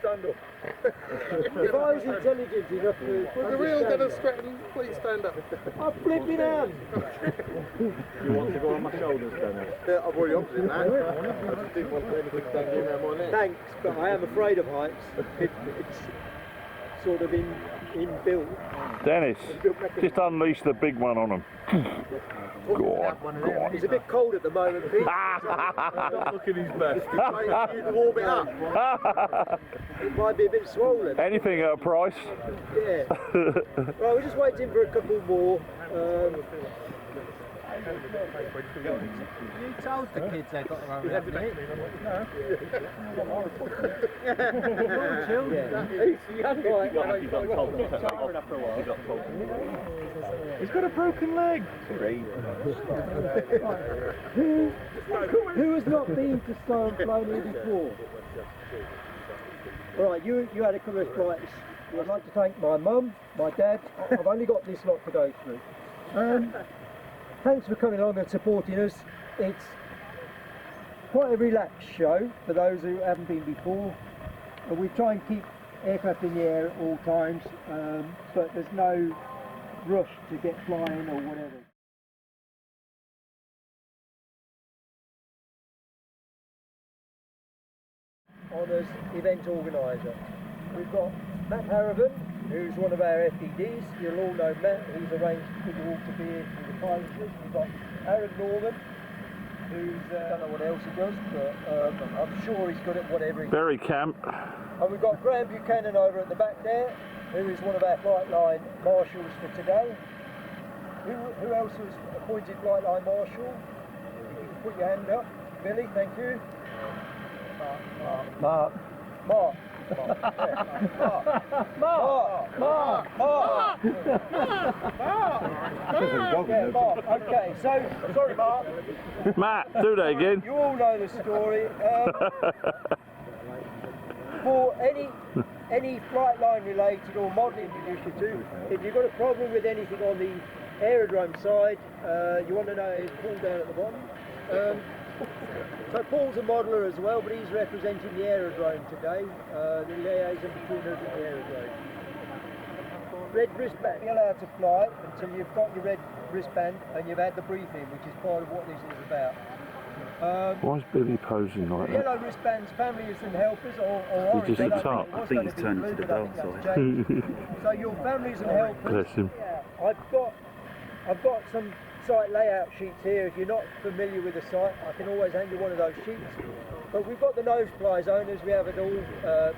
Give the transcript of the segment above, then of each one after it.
Stand up. If I was intelligent enough to... Was the real Dennis Stratton, please stand up. I'm flipping out. You want to go on my shoulders, Dennis? Yeah, I've already offered it now. I just didn't want anything dangling around my neck. Thanks, but I am afraid of heights. It's sort of inbuilt. Dennis, just unleash the big one on him. Go on. It's a bit cold at the moment, Pete. Not looking his best. You can warm it up. It might be a bit swollen. Anything at a price. Yeah. Right, we're just waiting for a couple more. You told the kids they got their own mate. He's got a broken leg. Who has not been to Stow and flown here before? Alright, you had a couple of flights. I'd like to thank my mum, my dad. I've only got this lot to go through. Thanks for coming along and supporting us. It's quite a relaxed show for those who haven't been before. We try and keep aircraft in the air at all times, but there's no rush to get flying or whatever. Honours event organiser. We've got Matt Harrivan, who's one of our FDDs. You'll all know Matt. He's arranged for you all to be here for the pilots. We've got Aaron Norman, who's I don't know what else he does, but I'm sure he's good at whatever he does. Berry camp. And we've got Graham Buchanan over at the back there, who is one of our flight line marshals for today. Who else was appointed flight line marshal? If you can put your hand up. Billy, thank you. Mark. Okay, so sorry, Mark. Matt, do that again. You all know the story. For any flight line related or modelling you wish to, if you've got a problem with anything on the aerodrome side, you want to know is Paul down at the bottom. So Paul's a modeller as well, but he's representing the aerodrome today, the liaison between us and the aerodrome. Red wristband, you're allowed to fly until you've got your red wristband and you've had the briefing, which is part of what this is about. Why is Billy posing like that? Yellow wristbands, families and helpers, or orange. He just looks up. I think he's turning to the dark side. So your families and helpers. Bless him. Yeah, I've got some site layout sheets here. If you're not familiar with the site, I can always hand you one of those sheets. But we've got the nose fly zone as we have at all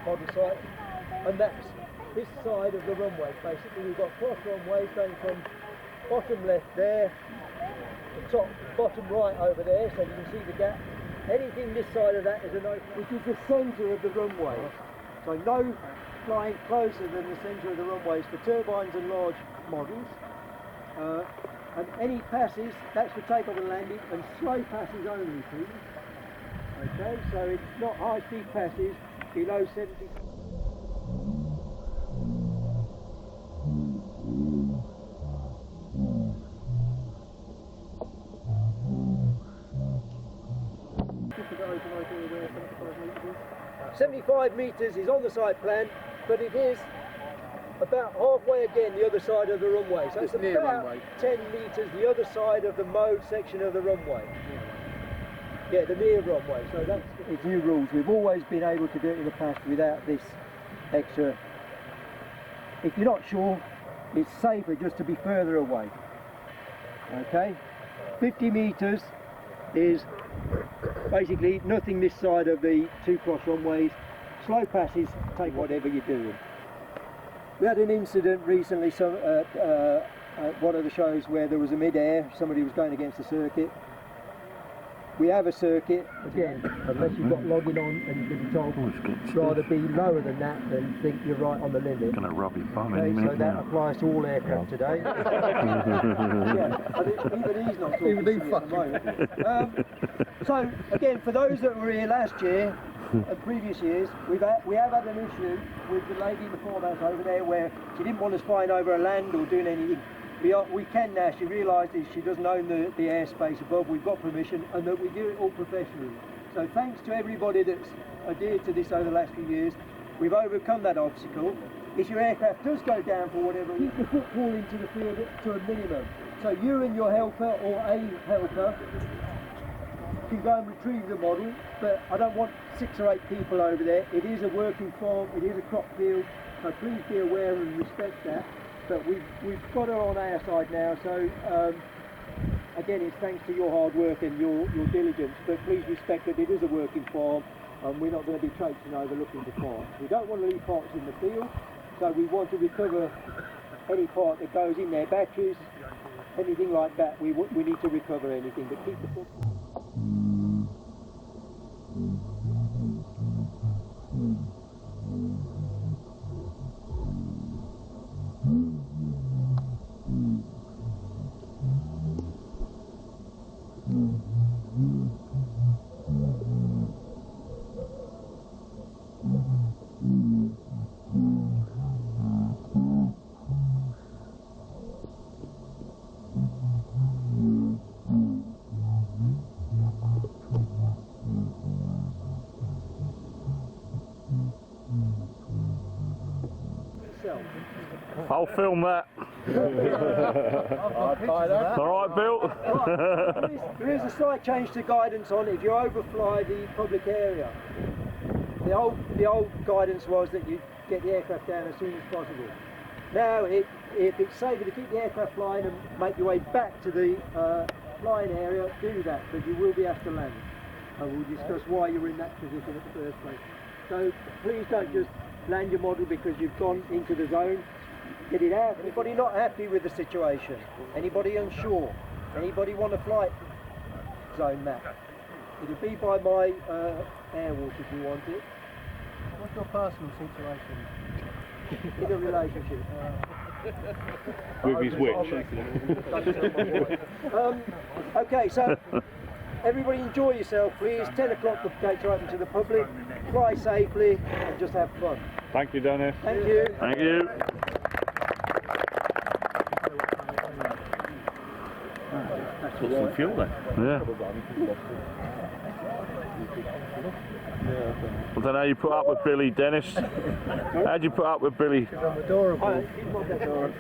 model sites, and that's this side of the runway. Basically, we've got cross runways going from bottom left there, top bottom right over there, so you can see the gap. Anything this side of that is a nose, which is the centre of the runway. So no flying closer than the centre of the runways for turbines and large models. And any passes, that's for takeoff and landing, and slow passes only, please. Okay, so it's not high-speed passes below 70. Uh, 75 metres is on the side plan, but it is about halfway again the other side of the runway. So it's about 10 metres the other side of the mode section of the runway. Yeah, the near runway. So that's it's new rules. We've always been able to do it in the past without this extra. If you're not sure, it's safer just to be further away. Okay, 50 metres is basically nothing this side of the two cross runways. Slow passes, take whatever you're doing. We had an incident recently at one of the shows where there was a mid-air, somebody was going against the circuit. We have a circuit, again, unless you've got logging on and you can be told, rather be lower than that than think you're right on the limit. It's going to rub your bum okay, in a so minute that now. applies to all aircraft today. Yeah, even he's not talking to me at the moment. So, again, for those that were here last year, and previous years, we have had an issue with the lady in the farmhouse over there where she didn't want us flying over a land or doing anything we can now. She realises she doesn't own the airspace above. We've got permission, and that we do it all professionally. So thanks to everybody that's adhered to this over the last few years, we've overcome that obstacle. If your aircraft does go down for whatever, keep the footfall into the field to a minimum. So you and your helper, or a helper, can go and retrieve the model, but I don't want 6 or 8 people over there. It is a working farm, it is a crop field, so please be aware and respect that. But we've got her on our side now, so again, it's thanks to your hard work and your diligence, but please respect that it is a working farm, and we're not going to be traipsing over looking for parts. We don't want to leave parts in the field, so we want to recover any part that goes in there, batteries, anything like that. We need to recover anything, but keep the football. I'll film that. Alright, Bill? There is a slight change to guidance on if you overfly the public area. The old guidance was that you get the aircraft down as soon as possible. Now, if it's safer to keep the aircraft flying and make your way back to the flying area, do that, but you will be asked to land. And we'll discuss why you're in that position at the first place. So please don't just land your model because you've gone into the zone. Get it out. Anybody not happy with the situation? Anybody unsure? Anybody want a flight zone map? It'll be by my airwalk if you want it. What's your personal situation? In a relationship. With his witch. Okay, so everybody enjoy yourself, please. 10 o'clock the gates are open to the public. Fly safely and just have fun. Thank you, Dennis. Thank you. Thank you. Put some fuel there. Yeah. I don't know how you put up with Billy, Dennis. How'd you put up with Billy? I'm adorable. Adorable.